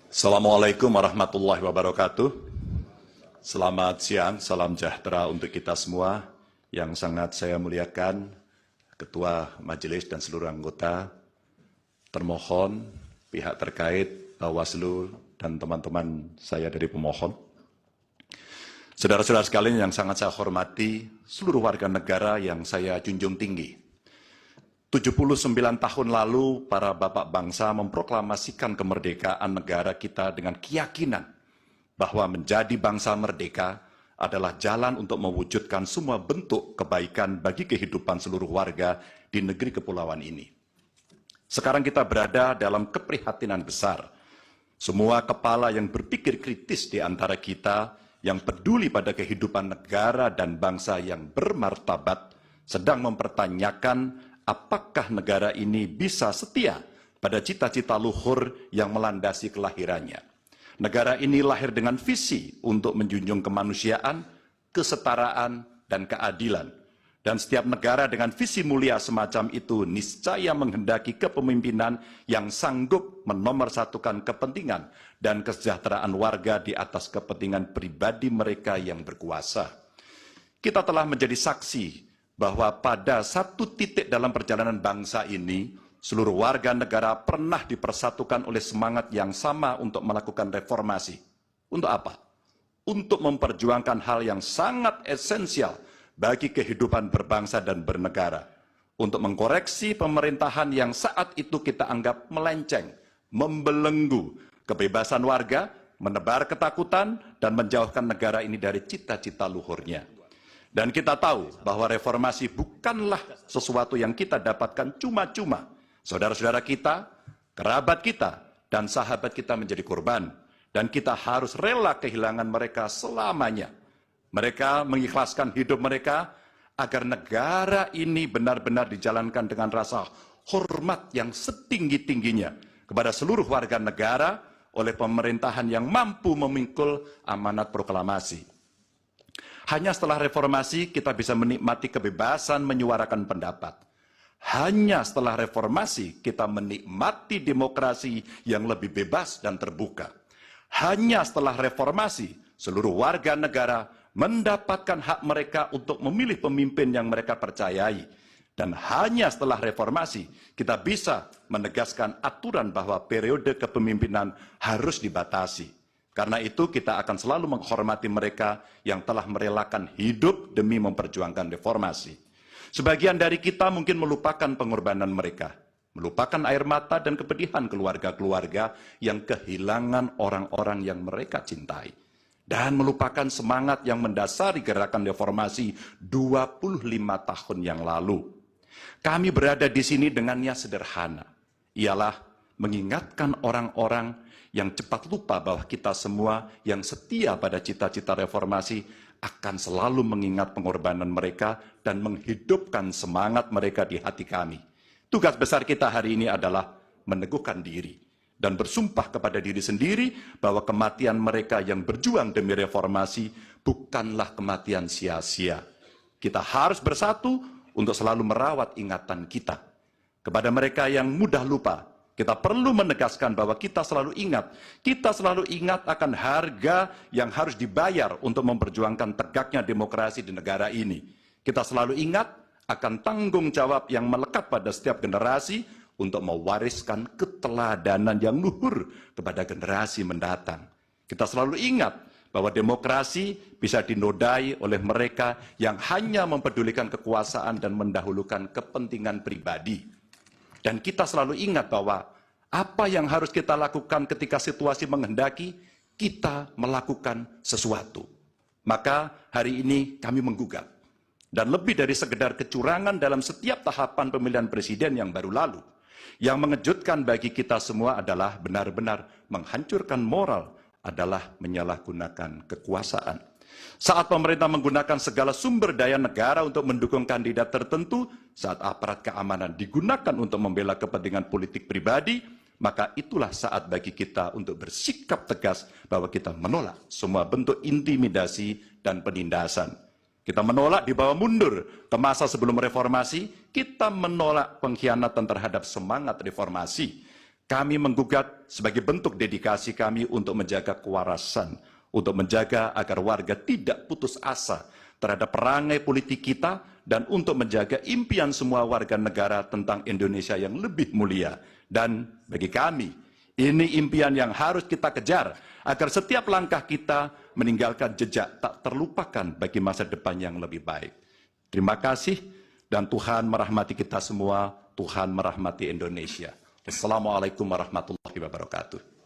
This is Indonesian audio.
Assalamualaikum warahmatullahi wabarakatuh. Selamat siang, salam sejahtera untuk kita semua. Yang sangat saya muliakan, Ketua Majelis dan seluruh anggota, termohon, pihak terkait, Bawaslu, dan teman-teman saya dari pemohon. Saudara-saudara sekalian yang sangat saya hormati, seluruh warga negara yang saya junjung tinggi. 79 tahun lalu, para bapak bangsa memproklamasikan kemerdekaan negara kita dengan keyakinan bahwa menjadi bangsa merdeka adalah jalan untuk mewujudkan semua bentuk kebaikan bagi kehidupan seluruh warga di negeri kepulauan ini. Sekarang kita berada dalam keprihatinan besar. Semua kepala yang berpikir kritis di antara kita, yang peduli pada kehidupan negara dan bangsa yang bermartabat, sedang mempertanyakan apakah negara ini bisa setia pada cita-cita luhur yang melandasi kelahirannya. Negara ini lahir dengan visi untuk menjunjung kemanusiaan, kesetaraan, dan keadilan. Dan setiap negara dengan visi mulia semacam itu niscaya menghendaki kepemimpinan yang sanggup menomorsatukan kepentingan dan kesejahteraan warga di atas kepentingan pribadi mereka yang berkuasa. Kita telah menjadi saksi bahwa pada satu titik dalam perjalanan bangsa ini, seluruh warga negara pernah dipersatukan oleh semangat yang sama untuk melakukan reformasi. Untuk apa? Untuk memperjuangkan hal yang sangat esensial bagi kehidupan berbangsa dan bernegara. Untuk mengkoreksi pemerintahan yang saat itu kita anggap melenceng, membelenggu kebebasan warga, menebar ketakutan, dan menjauhkan negara ini dari cita-cita luhurnya. Dan kita tahu bahwa reformasi bukanlah sesuatu yang kita dapatkan cuma-cuma. Saudara-saudara kita, kerabat kita, dan sahabat kita menjadi korban. Dan kita harus rela kehilangan mereka selamanya. Mereka mengikhlaskan hidup mereka agar negara ini benar-benar dijalankan dengan rasa hormat yang setinggi-tingginya kepada seluruh warga negara oleh pemerintahan yang mampu memikul amanat proklamasi. Hanya setelah reformasi kita bisa menikmati kebebasan menyuarakan pendapat. Hanya setelah reformasi kita menikmati demokrasi yang lebih bebas dan terbuka. Hanya setelah reformasi seluruh warga negara mendapatkan hak mereka untuk memilih pemimpin yang mereka percayai. Dan hanya setelah reformasi kita bisa menegaskan aturan bahwa periode kepemimpinan harus dibatasi. Karena itu kita akan selalu menghormati mereka yang telah merelakan hidup demi memperjuangkan reformasi. Sebagian dari kita mungkin melupakan pengorbanan mereka, melupakan air mata dan kepedihan keluarga-keluarga yang kehilangan orang-orang yang mereka cintai. Dan melupakan semangat yang mendasari gerakan reformasi 25 tahun yang lalu. Kami berada di sini dengan niat sederhana, ialah mengingatkan orang-orang yang cepat lupa bahwa kita semua yang setia pada cita-cita reformasi akan selalu mengingat pengorbanan mereka dan menghidupkan semangat mereka di hati kami. Tugas besar kita hari ini adalah meneguhkan diri dan bersumpah kepada diri sendiri bahwa kematian mereka yang berjuang demi reformasi bukanlah kematian sia-sia. Kita harus bersatu untuk selalu merawat ingatan kita. Kepada mereka yang mudah lupa, kita perlu menegaskan bahwa kita selalu ingat akan harga yang harus dibayar untuk memperjuangkan tegaknya demokrasi di negara ini. Kita selalu ingat akan tanggung jawab yang melekat pada setiap generasi untuk mewariskan keteladanan yang luhur kepada generasi mendatang. Kita selalu ingat bahwa demokrasi bisa dinodai oleh mereka yang hanya mempedulikan kekuasaan dan mendahulukan kepentingan pribadi. Dan kita selalu ingat bahwa apa yang harus kita lakukan ketika situasi menghendaki, kita melakukan sesuatu. Maka hari ini kami menggugat. Dan lebih dari sekedar kecurangan dalam setiap tahapan pemilihan presiden yang baru lalu. Yang mengejutkan bagi kita semua adalah benar-benar menghancurkan moral, adalah menyalahgunakan kekuasaan. Saat pemerintah menggunakan segala sumber daya negara untuk mendukung kandidat tertentu, saat aparat keamanan digunakan untuk membela kepentingan politik pribadi, maka itulah saat bagi kita untuk bersikap tegas bahwa kita menolak semua bentuk intimidasi dan penindasan. Kita menolak dibawa mundur ke masa sebelum reformasi, kita menolak pengkhianatan terhadap semangat reformasi. Kami menggugat sebagai bentuk dedikasi kami untuk menjaga kewarasan, untuk menjaga agar warga tidak putus asa terhadap perangai politik kita, dan untuk menjaga impian semua warga negara tentang Indonesia yang lebih mulia. Dan bagi kami, ini impian yang harus kita kejar, agar setiap langkah kita meninggalkan jejak tak terlupakan bagi masa depan yang lebih baik. Terima kasih, dan Tuhan merahmati kita semua, Tuhan merahmati Indonesia. Wassalamualaikum warahmatullahi wabarakatuh.